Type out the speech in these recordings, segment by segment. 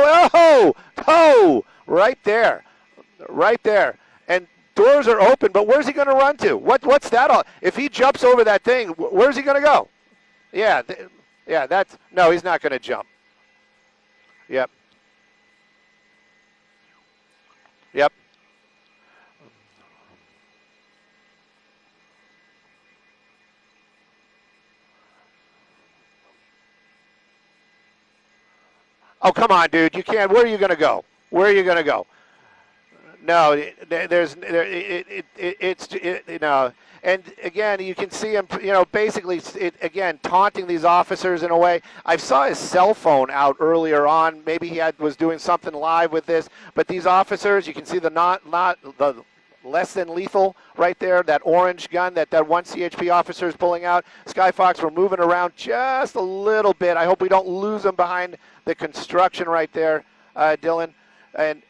Oh, oh, right there, right there. And doors are open, but where's he going to run to? What's that all? If he jumps over that thing, where's he going to go? Yeah, yeah, that's, no, he's not going to jump. Yep, yep. Oh, come on, dude. You can't. Where are you going to go? Where are you going to go? No, no. And again, you can see him, basically, again, taunting these officers in a way. I saw his cell phone out earlier on. Maybe he was doing something live with this. But these officers, you can see not the less than lethal right there, that orange gun that one CHP officer is pulling out. Sky Fox, we're moving around just a little bit. I hope we don't lose them behind the construction right there, Dylan. And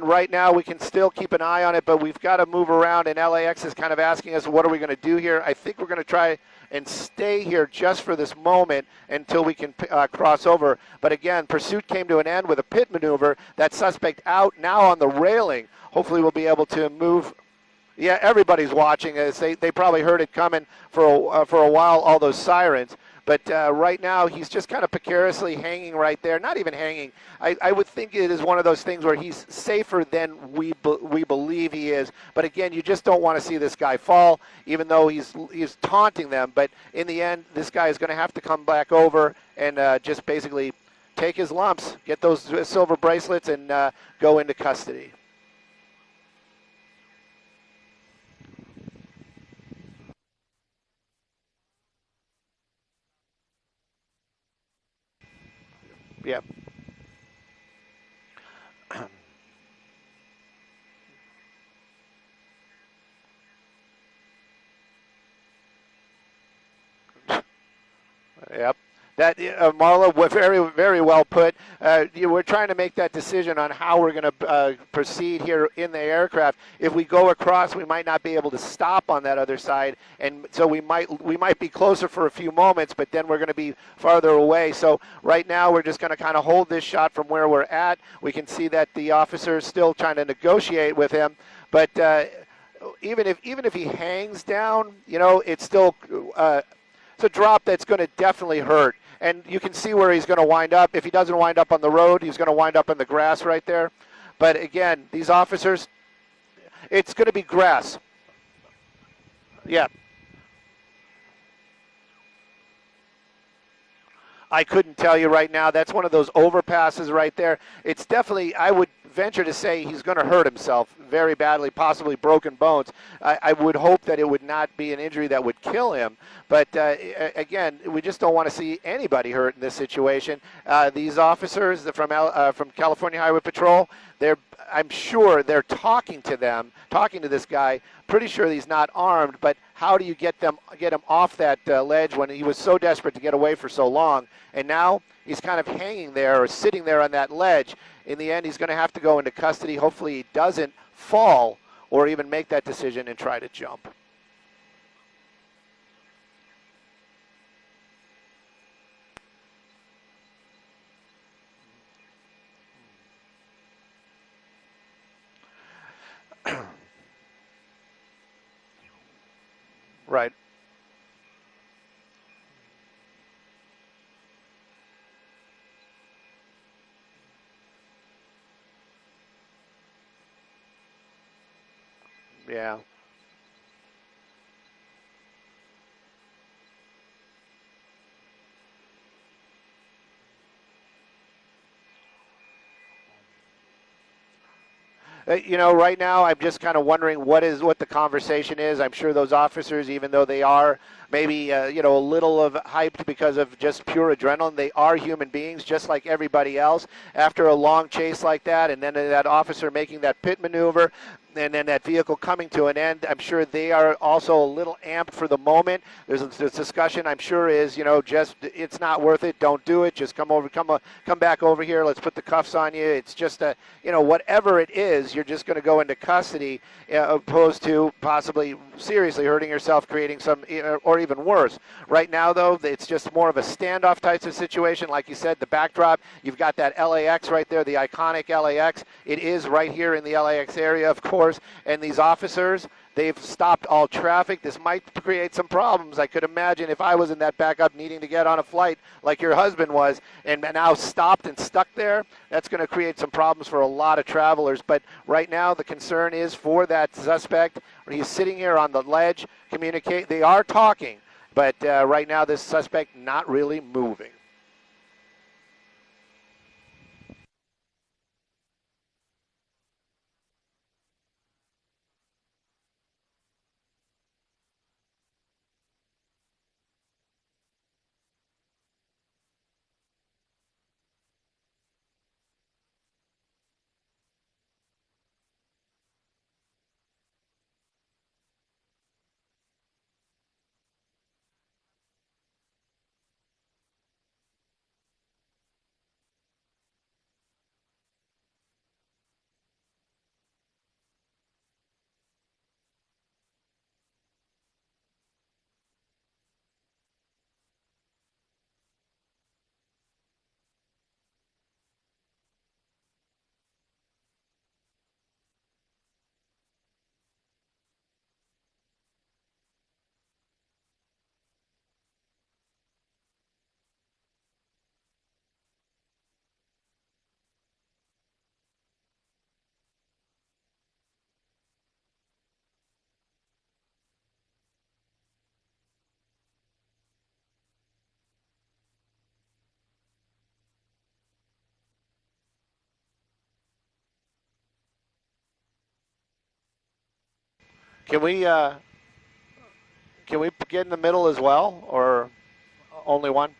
right now we can still keep an eye on it, but we've got to move around, and LAX is kind of asking us, what are we going to do here? I think we're going to try and stay here just for this moment until we can cross over. But again, pursuit came to an end with a pit maneuver. That suspect out now on the railing. Hopefully we'll be able to move. Yeah, everybody's watching as they probably heard it coming for a while, all those sirens. But right now, he's just kind of precariously hanging right there. Not even hanging. I would think it is one of those things where he's safer than we believe he is. But again, you just don't want to see this guy fall, even though he's taunting them. But in the end, this guy is going to have to come back over and just basically take his lumps, get those silver bracelets, and go into custody. Yeah. Yep. That Marla, very, very well put. We're trying to make that decision on how we're going to proceed here in the aircraft. If we go across, we might not be able to stop on that other side, and so we might be closer for a few moments, but then we're going to be farther away. So right now, we're just going to kind of hold this shot from where we're at. We can see that the officer is still trying to negotiate with him, but even if he hangs down, it's still. It's a drop that's going to definitely hurt. And you can see where he's going to wind up. If he doesn't wind up on the road, he's going to wind up in the grass right there. But again, these officers, it's going to be grass. Yeah. I couldn't tell you right now. That's one of those overpasses right there. It's definitely, I would venture to say he's going to hurt himself very badly, possibly broken bones. I would hope that it would not be an injury that would kill him. But again, we just don't want to see anybody hurt in this situation. These officers from California Highway Patrol, I'm sure they're talking to this guy. Pretty sure he's not armed, but how do you get him off that ledge when he was so desperate to get away for so long? And now he's kind of hanging there or sitting there on that ledge. In the end, he's going to have to go into custody. Hopefully he doesn't fall or even make that decision and try to jump. Right. Yeah. Right now I'm just kind of wondering what the conversation is. I'm sure those officers, even though they are maybe a little of hyped because of just pure adrenaline, they are human beings just like everybody else. After a long chase like that, and then that officer making that pit maneuver, and then that vehicle coming to an end. I'm sure they are also a little amped for the moment. There's this discussion, I'm sure, is, just it's not worth it. Don't do it. Just come back over here. Let's put the cuffs on you. It's just whatever it is, you're just going to go into custody, opposed to possibly seriously hurting yourself, creating some, or even worse. Right now, though, it's just more of a standoff type of situation. Like you said, the backdrop, you've got that LAX right there, the iconic LAX. It is right here in the LAX area, of course, and these officers, they've stopped all traffic. This might create some problems. I could imagine if I was in that backup needing to get on a flight like your husband was and now stopped and stuck there, that's going to create some problems for a lot of travelers. But right now the concern is for that suspect. He's sitting here on the ledge, they are talking, but right now this suspect not really moving. Can we get in the middle as well, or only one?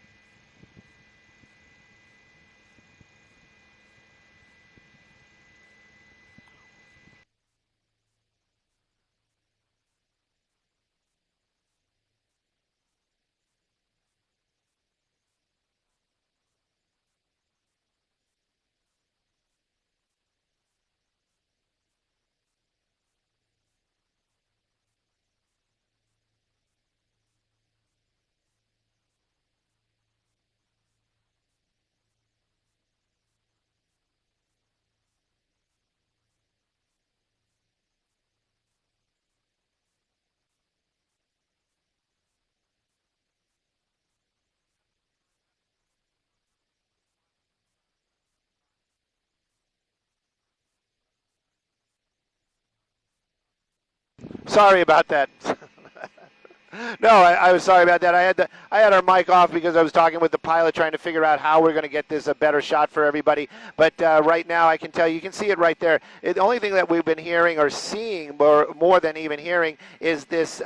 Sorry about that. No, I was sorry about that. I had our mic off because I was talking with the pilot, trying to figure out how we're going to get this a better shot for everybody. But right now, I can tell you can see it right there. The only thing that we've been hearing or seeing more than even hearing is is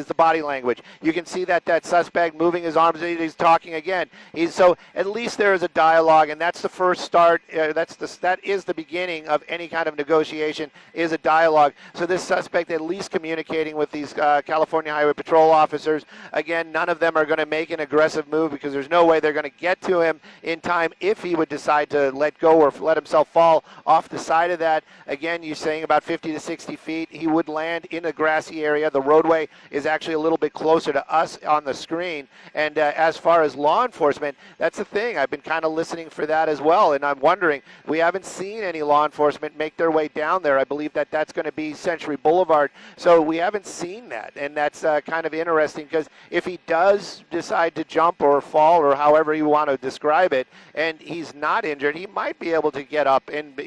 the body language. You can see that suspect moving his arms. He's talking again. So at least there is a dialogue, and that's the first start. That is the beginning of any kind of negotiation. Is a dialogue. So this suspect at least communicating with these California Highway Patrol officers. Again, none of them are going to make an aggressive move because there's no way they're going to get to him in time if he would decide to let go or let himself fall off the side of that. Again, you're saying about 50 to 60 feet. He would land in a grassy area. The roadway is actually a little bit closer to us on the screen. And as far as law enforcement, that's the thing. I've been kind of listening for that as well. And I'm wondering, we haven't seen any law enforcement make their way down there. I believe that's going to be Century Boulevard. So we haven't seen that. And that's kind of interesting because if he does decide to jump or fall or however you want to describe it, and he's not injured, he might be able to get up and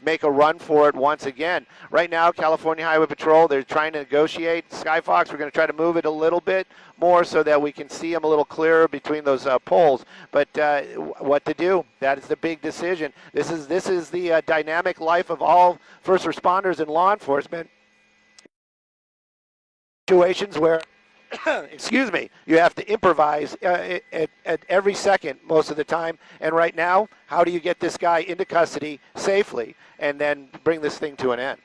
make a run for it once again. Right now, California Highway Patrol, they're trying to negotiate. Skyfox, we're going to try to move it a little bit more so that we can see him a little clearer between those poles. But what to do? That is the big decision. This is the dynamic life of all first responders and law enforcement. Situations where excuse me, you have to improvise at every second most of the time. And right now, how do you get this guy into custody safely and then bring this thing to an end?